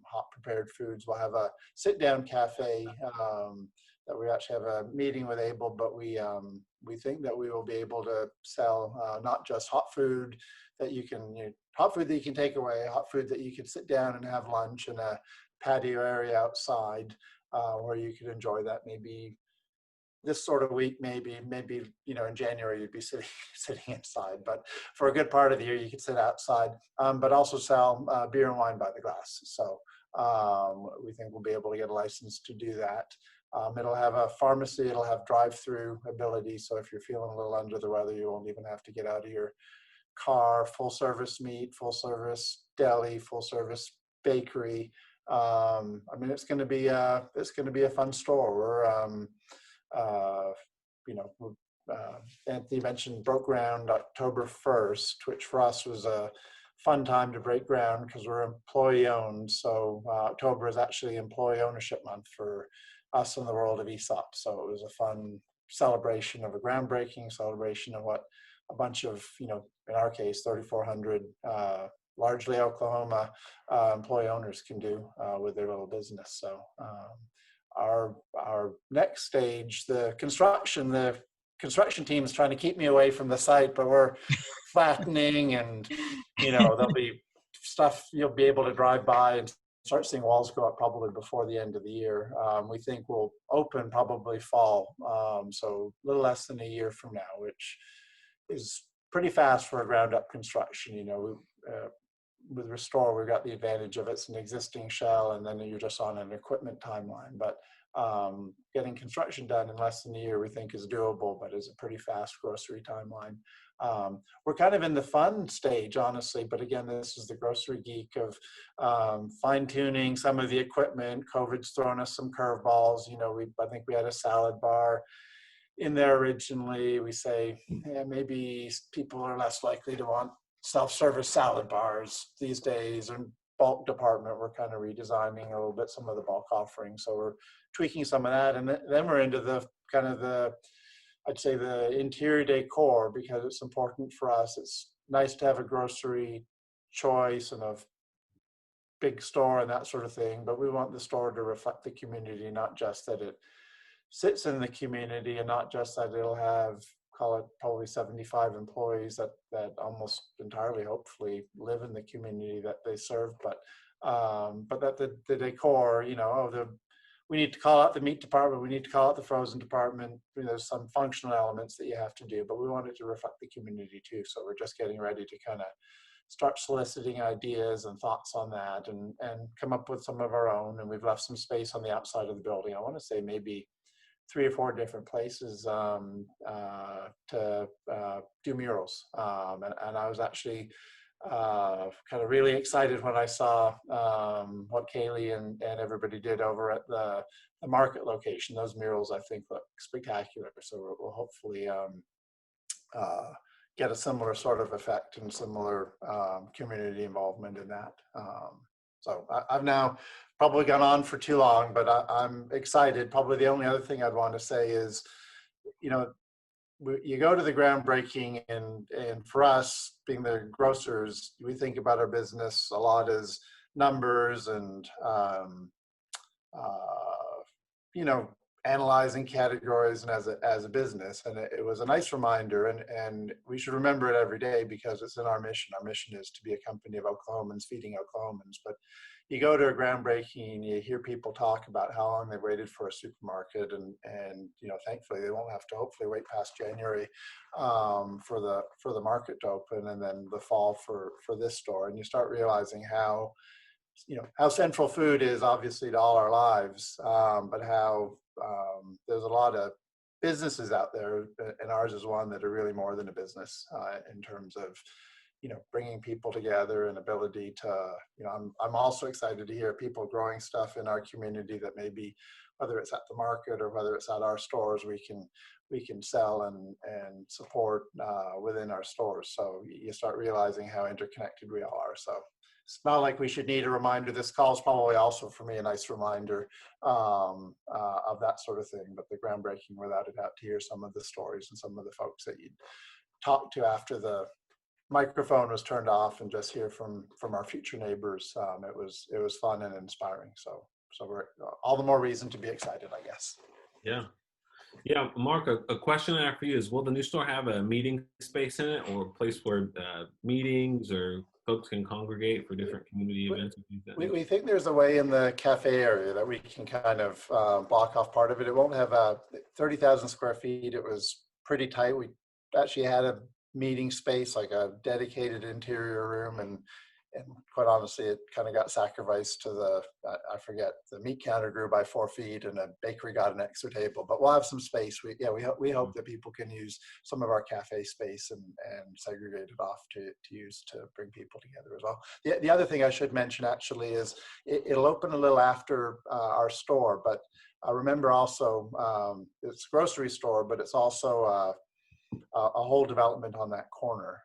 Speaker 8: hot prepared foods. We'll have a sit-down cafe that we actually have a meeting with Abel, but we think that we will be able to sell not just hot food that you can hot food that you can take away, hot food that you can sit down and have lunch in a patio area outside, where you could enjoy that. Maybe this sort of week, maybe in January you'd be sitting inside, but for a good part of the year you could sit outside. But also sell beer and wine by the glass. So we think we'll be able to get a license to do that. It'll have a pharmacy. It'll have drive-through ability. So if you're feeling a little under the weather, you won't even have to get out of your car. Full service meat, full service deli, full service bakery. It's going to be a fun store. Anthony mentioned broke ground October 1st, which for us was a fun time to break ground because we're employee owned. So October is actually employee ownership month for us in the world of ESOP. So it was a fun celebration of a groundbreaking celebration of what a bunch of, in our case, 3,400 largely Oklahoma employee owners can do with their little business. So our next stage, the construction team is trying to keep me away from the site, but we're flattening, and there'll be stuff you'll be able to drive by and start seeing walls go up probably before the end of the year. We think we'll open probably fall, so a little less than a year from now, which is pretty fast for a ground up construction. With Restore, we've got the advantage of it's an existing shell, and then you're just on an equipment timeline. But getting construction done in less than a year, we think is doable, but is a pretty fast grocery timeline. We're kind of in the fun stage, honestly, but again, this is the grocery geek of fine tuning some of the equipment. COVID's thrown us some curveballs. I think we had a salad bar in there originally. We say, maybe people are less likely to want self-service salad bars these days, and bulk department, we're kind of redesigning a little bit some of the bulk offerings. So we're tweaking some of that. And then we're into I'd say the interior decor, because it's important for us. It's nice to have a grocery choice and a big store and that sort of thing, but we want the store to reflect the community, not just that it sits in the community, and not just that it'll have, call it probably 75 employees that almost entirely hopefully live in the community that they serve, but that the decor, we need to call out the meat department, we need to call out the frozen department. There's some functional elements that you have to do, but we want it to reflect the community too. So we're just getting ready to kind of start soliciting ideas and thoughts on that, and come up with some of our own. And we've left some space on the outside of the building. I want to say maybe 3 or 4 different places to do murals. And I was actually kind of really excited when I saw what Caylee and everybody did over at the market location. Those murals, I think, look spectacular. So we'll hopefully get a similar sort of effect and similar community involvement in that. So I've now probably gone on for too long, but I'm excited. Probably the only other thing I'd want to say is, you go to the groundbreaking, and for us, being the grocers, we think about our business a lot as numbers and, analyzing categories and as a business. And it was a nice reminder, and we should remember it every day because it's in our mission. Our mission is to be a company of Oklahomans feeding Oklahomans. But you go to a groundbreaking and you hear people talk about how long they've waited for a supermarket, and thankfully they won't have to hopefully wait past January for the market to open, and then the fall for this store. And you start realizing how central food is obviously to all our lives, but how there's a lot of businesses out there, and ours is one that are really more than a business in terms of, bringing people together and ability to, I'm also excited to hear people growing stuff in our community that maybe, whether it's at the market or whether it's at our stores, we can sell and support within our stores. So you start realizing how interconnected we all are. So it's not like we should need a reminder. This call is probably also for me a nice reminder of that sort of thing. But the groundbreaking, without a doubt, to hear some of the stories and some of the folks that you talked to after the microphone was turned off, and just hear from our future neighbors. It was fun and inspiring. So we're all the more reason to be excited, I guess.
Speaker 1: Yeah, Marc, a question I have for you is, will the new store have a meeting space in it, or a place where meetings or folks can congregate for different community events?
Speaker 8: We think there's a way in the cafe area that we can kind of block off part of it. It won't have 30,000 square feet. It was pretty tight. We actually had a meeting space, like a dedicated interior room, and quite honestly, it kind of got sacrificed to the meat counter grew by 4 feet, and a bakery got an extra table. But we'll have some space. We hope that people can use some of our cafe space and segregate it off to use to bring people together as well. The other thing I should mention actually is it'll open a little after our store, but remember also it's a grocery store, but it's also a whole development on that corner.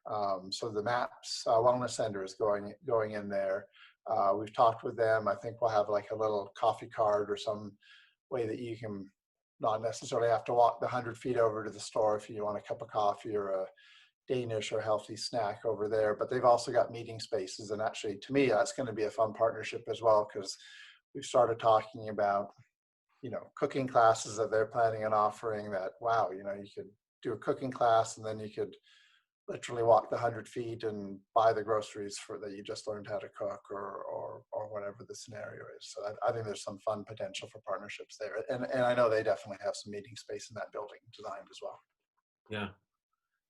Speaker 8: So the MAPS Wellness Center is going in there. We've talked with them. I think we'll have like a little coffee cart or some way that you can not necessarily have to walk the 100 feet over to the store if you want a cup of coffee or a Danish or healthy snack over there. But they've also got meeting spaces. And actually, to me, that's going to be a fun partnership as well, because we've started talking about, cooking classes that they're planning on offering that, wow, you could do a cooking class, and then you could literally walk the 100 feet and buy the groceries that you just learned how to cook, or whatever the scenario is. So I think there's some fun potential for partnerships there. And I know they definitely have some meeting space in that building designed as well.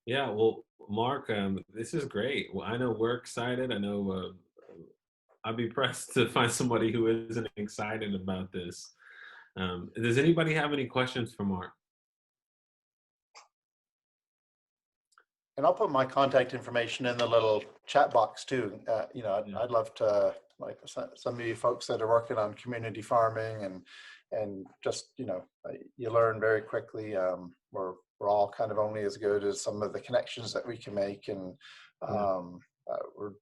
Speaker 1: Yeah. Well, Marc, this is great. Well, I know we're excited. I know I'd be pressed to find somebody who isn't excited about this. Does anybody have any questions for Marc?
Speaker 8: And I'll put my contact information in the little chat box too. I'd love to, like some of you folks that are working on community farming and just, you learn very quickly. We're all kind of only as good as some of the connections that we can make. And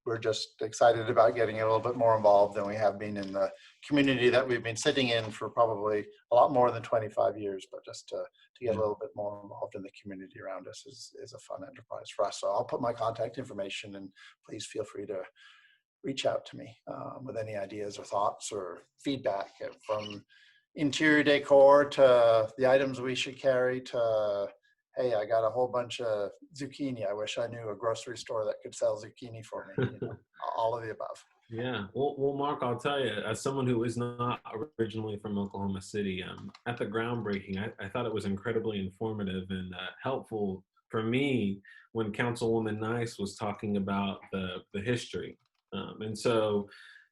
Speaker 8: we're just excited about getting a little bit more involved than we have been in the community that we've been sitting in for probably a lot more than 25 years, but just to get a little bit more involved in the community around us is a fun enterprise for us. So I'll put my contact information, and please feel free to reach out to me with any ideas or thoughts or feedback, from interior decor to the items we should carry to, hey, I got a whole bunch of zucchini. I wish I knew a grocery store that could sell zucchini for me. All of the above.
Speaker 1: Yeah. Well, Marc, I'll tell you, as someone who is not originally from Oklahoma City, at the groundbreaking, I thought it was incredibly informative and helpful for me when Councilwoman Nice was talking about the history. And so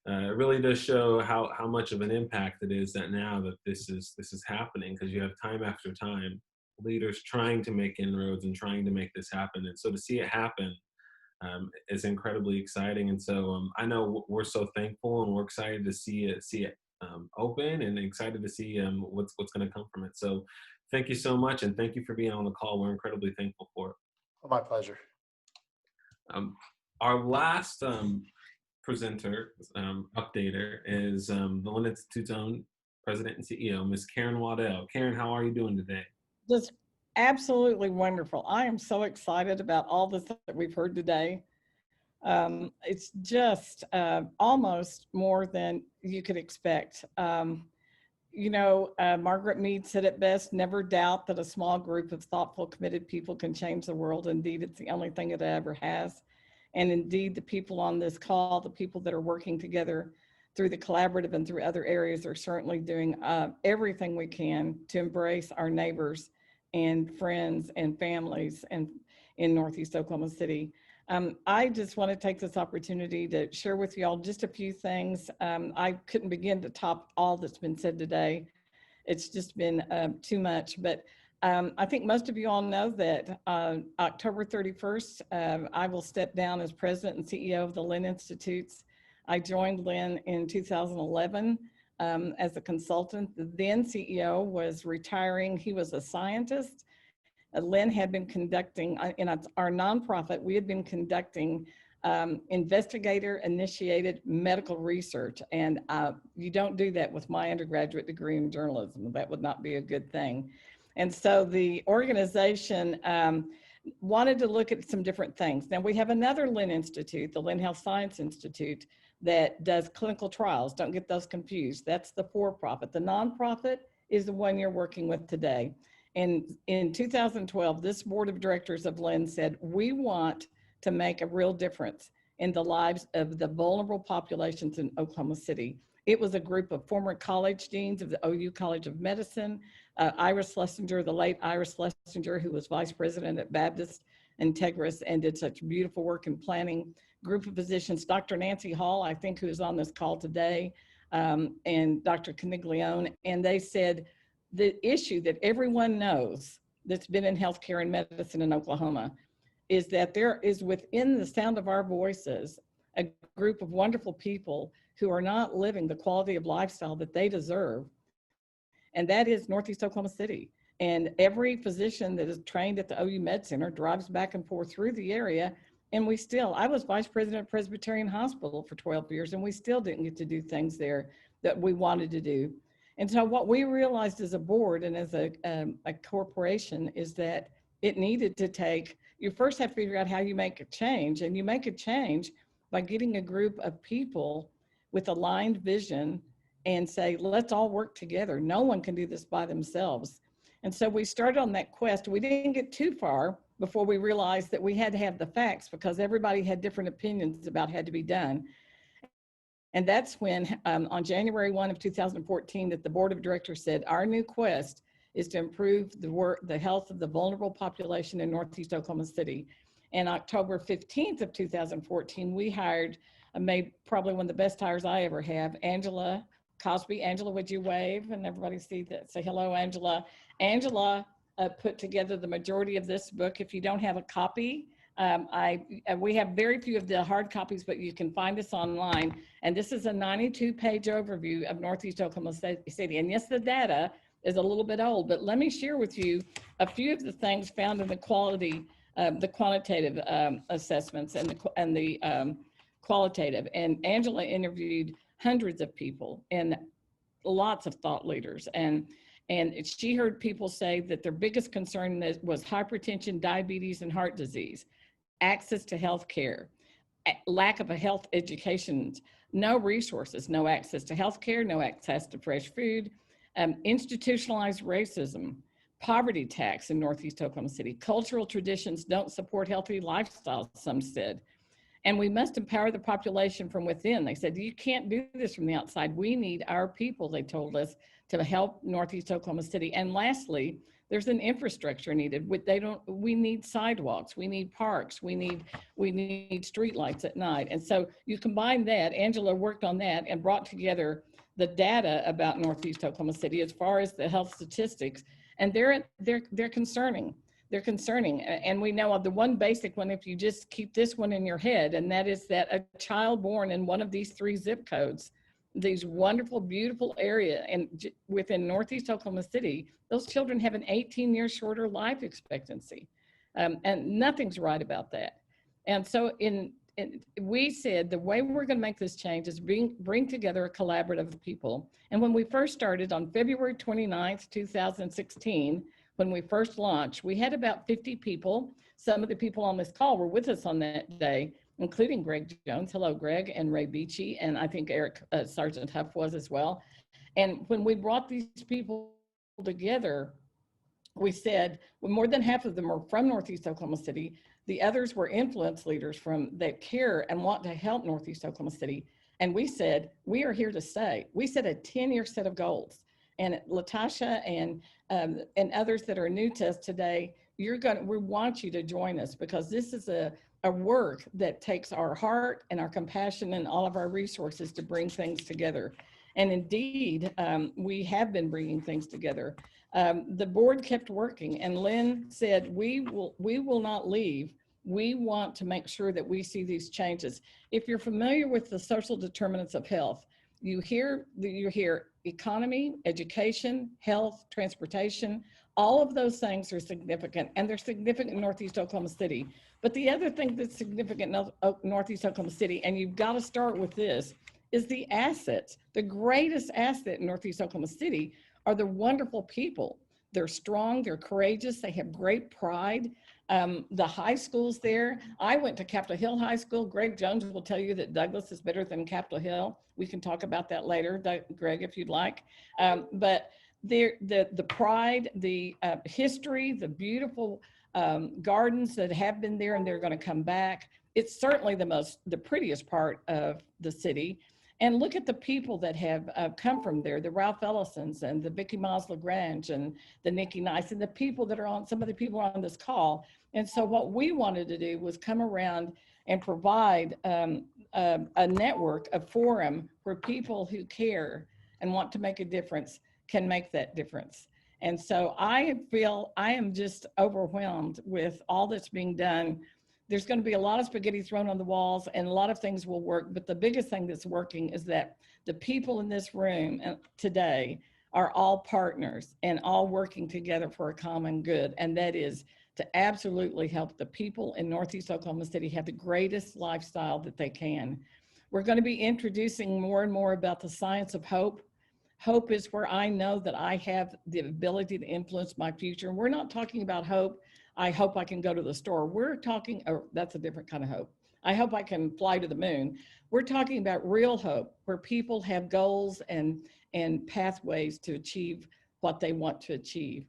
Speaker 1: it really does show how much of an impact it is that now that this is happening, because you have time after time leaders trying to make inroads and trying to make this happen. And so to see it happen is incredibly exciting. And so I know we're so thankful, and we're excited to see it open, and excited to see what's going to come from it. So thank you so much, and thank you for being on the call. We're incredibly thankful for it.
Speaker 8: Oh, my pleasure.
Speaker 1: Our last presenter, updater, is the Lynn Institute's own President and CEO, Ms. Karen Waddell. Karen, how are you doing today?
Speaker 10: Just absolutely wonderful. I am so excited about all this that we've heard today. It's just almost more than you could expect. Margaret Mead said it best: never doubt that a small group of thoughtful, committed people can change the world. Indeed, it's the only thing it ever has. And indeed, the people on this call, the people that are working together through the collaborative and through other areas, are certainly doing everything we can to embrace our neighbors and friends and families and in Northeast Oklahoma City. I just want to take this opportunity to share with you all just a few things. I couldn't begin to top all that's been said today. It's just been too much, but I think most of you all know that October 31st, I will step down as president and CEO of the Lynn Institutes. I joined Lynn in 2011 as a consultant. The then CEO was retiring. He was a scientist. Lynn had been conducting, in our nonprofit, we had been conducting investigator-initiated medical research. And you don't do that with my undergraduate degree in journalism. That would not be a good thing. And so the organization wanted to look at some different things. Now we have another Lynn Institute, the Lynn Health Science Institute, that does clinical trials. Don't get those confused. That's the for-profit. The nonprofit is the one you're working with today. And in 2012, this board of directors of Lynn said, we want to make a real difference in the lives of the vulnerable populations in Oklahoma City. It was a group of former college deans of the OU College of Medicine, Iris Schlesinger, the late Iris Schlesinger, who was vice president at Baptist Integris and did such beautiful work in planning. Group of physicians, Dr. Nancy Hall, I think, who's on this call today, and Dr. Caniglione, and they said the issue that everyone knows that's been in healthcare and medicine in Oklahoma is that there is within the sound of our voices a group of wonderful people who are not living the quality of lifestyle that they deserve. And that is Northeast Oklahoma City. And every physician that is trained at the OU Med Center drives back and forth through the area. And I was vice president of Presbyterian Hospital for 12 years, and we still didn't get to do things there that we wanted to do. And so what we realized as a board and as a corporation is that it needed to you first have to figure out how you make a change, and you make a change by getting a group of people with aligned vision and say, let's all work together. No one can do this by themselves. And so we started on that quest. We didn't get too far before we realized that we had to have the facts, because everybody had different opinions about what had to be done. And that's when on January 1 of 2014, that the board of directors said, our new quest is to improve the health of the vulnerable population in Northeast Oklahoma City. And October 15th of 2014, we made probably one of the best hires I ever have, Angela Cosby. Angela, would you wave and everybody see that? Say hello, Angela. Angela put together the majority of this book. If you don't have a copy, we have very few of the hard copies, but you can find us online. And this is a 92-page overview of Northeast Oklahoma City. And yes, the data is a little bit old, but let me share with you a few of the things found in the quantitative assessments and the qualitative. And Angela interviewed hundreds of people and lots of thought leaders. And she heard people say that their biggest concern was hypertension, diabetes, and heart disease, access to health care, lack of a health education, no resources, no access to health care, no access to fresh food, institutionalized racism, poverty tax in Northeast Oklahoma City, cultural traditions don't support healthy lifestyles, some said. And we must empower the population from within. They said, you can't do this from the outside. We need our people, they told us, to help Northeast Oklahoma City. And lastly, there's an infrastructure needed. We need sidewalks, we need parks, we need street lights at night. And so you combine that, Angela worked on that and brought together the data about Northeast Oklahoma City as far as the health statistics. And they're concerning. They're concerning. And we know of the one basic one, if you just keep this one in your head, and that is that a child born in one of these 3 zip codes, these wonderful, beautiful area and within Northeast Oklahoma City, those children have an 18-year shorter life expectancy. And nothing's right about that. And so we said the way we're going to make this change is bring together a collaborative of people. And when we first started on February 29th, 2016, when we first launched, we had about 50 people. Some of the people on this call were with us on that day, including Greg Jones. Hello, Greg, and Ray Beachy, and I think Eric Sergeant Huff was as well. And when we brought these people together, we said, well, more than half of them are from Northeast Oklahoma City. The others were influence leaders that care and want to help Northeast Oklahoma City. And we said, we are here to stay. We set a 10-year set of goals. And LaTasha and others that are new to us today, we want you to join us, because this is a work that takes our heart and our compassion and all of our resources to bring things together. And indeed, we have been bringing things together. The board kept working, and Lynn said, we will not leave. We want to make sure that we see these changes. If you're familiar with the social determinants of health, you hear economy, education, health, transportation, all of those things are significant, and they're significant in Northeast Oklahoma City. But the other thing that's significant in Northeast Oklahoma City, and you've got to start with this, is the assets. The greatest asset in Northeast Oklahoma City are the wonderful people. They're strong, they're courageous, they have great pride. The high schools there, I went to Capitol Hill High School. Greg Jones will tell you that Douglas is better than Capitol Hill. We can talk about that later, Greg, if you'd like. But the pride, the history, the beautiful gardens that have been there and they're going to come back. It's certainly the prettiest part of the city. And look at the people that have come from there, the Ralph Ellisons and the Vicky Miles LaGrange and the Nikki Nice and the people that are on, some of the people on this call. And so what we wanted to do was come around and provide a network, a forum where people who care and want to make a difference can make that difference. And so I feel I am just overwhelmed with all that's being done. There's going to be a lot of spaghetti thrown on the walls and a lot of things will work. But the biggest thing that's working is that the people in this room today are all partners and all working together for a common good. And that is to absolutely help the people in Northeast Oklahoma City have the greatest lifestyle that they can. We're going to be introducing more and more about the science of hope. Hope is where I know that I have the ability to influence my future. We're not talking about hope. I hope I can go to the store. We're talking, that's a different kind of hope. I hope I can fly to the moon. We're talking about real hope, where people have goals and pathways to achieve what they want to achieve.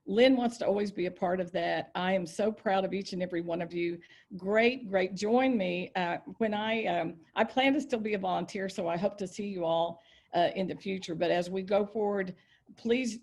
Speaker 10: Lynn wants to always be a part of that. I am so proud of each and every one of you. Great, great. Join me when I plan to still be a volunteer, so I hope to see you all in the future. But as we go forward, please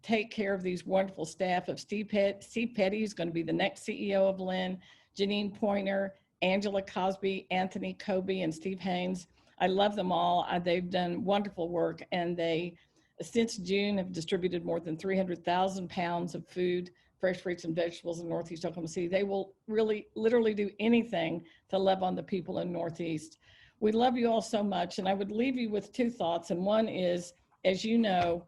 Speaker 10: take care of these wonderful staff of Steve Petty is going to be the next CEO of Lynn, Janine Pointer, Angela Cosby, Anthony Kobe, and Steve Haynes. I love them all. They've done wonderful work, and they, since June, have distributed more than 300,000 pounds of food, fresh fruits and vegetables in Northeast Oklahoma City. They will really, literally do anything to love on the people in Northeast. We love you all so much, and I would leave you with two thoughts, and one is, as you know,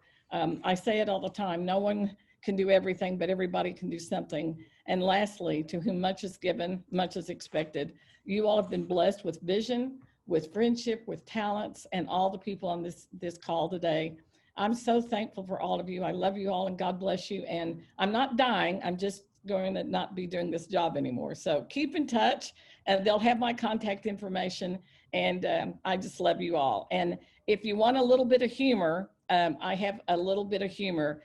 Speaker 10: I say it all the time, no one can do everything, but everybody can do something. And lastly, to whom much is given, much is expected. You all have been blessed with vision, with friendship, with talents, and all the people on this call today. I'm so thankful for all of you. I love you all, and God bless you. And I'm not dying. I'm just going to not be doing this job anymore. So keep in touch, and they'll have my contact information. And I just love you all. And if you want a little bit of humor, I have a little bit of humor.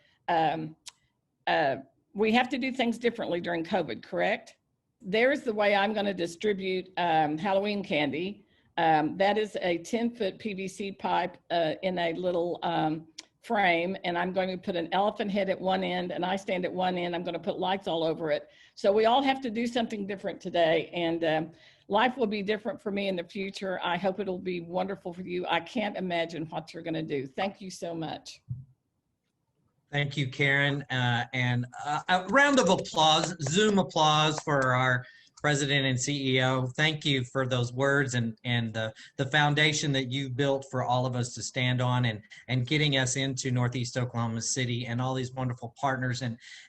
Speaker 10: We have to do things differently during COVID, correct? There's the way I'm going to distribute Halloween candy. That is a 10-foot PVC pipe in a little frame, and I'm going to put an elephant head at one end, and I stand at one end. I'm going to put lights all over it. So we all have to do something different today, and life will be different for me in the future. I hope it'll be wonderful for you. I can't imagine what you're going to do. Thank you so much.
Speaker 6: Thank you, Karen. And a round of applause, Zoom applause for our President and CEO. Thank you for those words and the foundation that you've built for all of us to stand on and getting us into Northeast Oklahoma City and all these wonderful partners.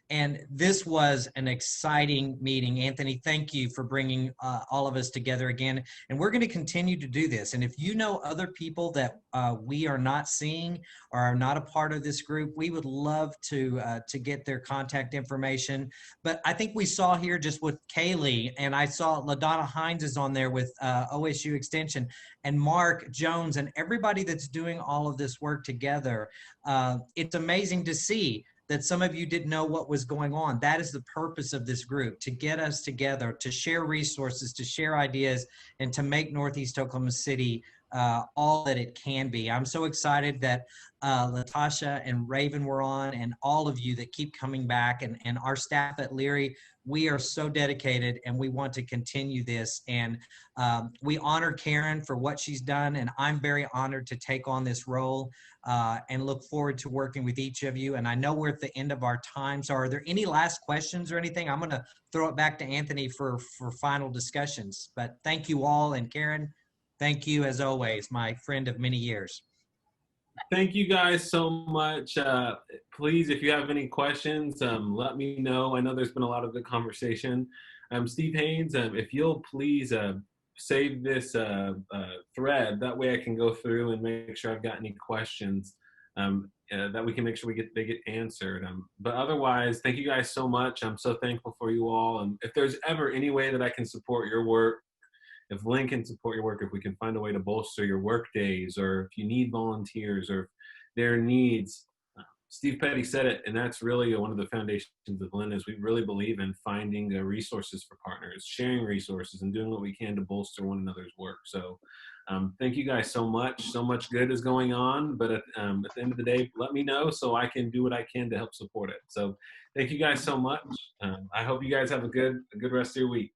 Speaker 6: And this was an exciting meeting. Anthony, thank you for bringing all of us together again. And we're going to continue to do this. And if you know other people that we are not seeing or are not a part of this group, we would love to get their contact information. But I think we saw here just with Caylee, and I saw LaDonna Hines is on there with OSU Extension, and Marc Jones, and everybody that's doing all of this work together. It's amazing to see that some of you didn't know what was going on. That is the purpose of this group, to get us together, to share resources, to share ideas, and to make Northeast Oklahoma City all that it can be. I'm so excited that LaTasha and Raven were on, and all of you that keep coming back, and our staff at Leary. We are so dedicated, and we want to continue this. And we honor Karen for what she's done, and I'm very honored to take on this role and look forward to working with each of you. And I know we're at the end of our time, so are there any last questions or anything? I'm going to throw it back to Anthony for final discussions. But thank you all, and Karen, thank you as always, my friend of many years.
Speaker 1: Thank you guys so much. Please, if you have any questions, let me know. I know there's been a lot of good conversation. Steve Haynes, if you'll please save this thread, that way I can go through and make sure I've got any questions that we can make sure they get answered. But otherwise, thank you guys so much. I'm so thankful for you all. And if there's ever any way that I can support your work, if Lynn can support your work, if we can find a way to bolster your work days, or if you need volunteers, or if there are needs, Steve Petty said it, and that's really one of the foundations of Lynn, is we really believe in finding resources for partners, sharing resources, and doing what we can to bolster one another's work. So thank you guys so much. So much good is going on, but at the end of the day, let me know so I can do what I can to help support it. So thank you guys so much. I hope you guys have a good rest of your week.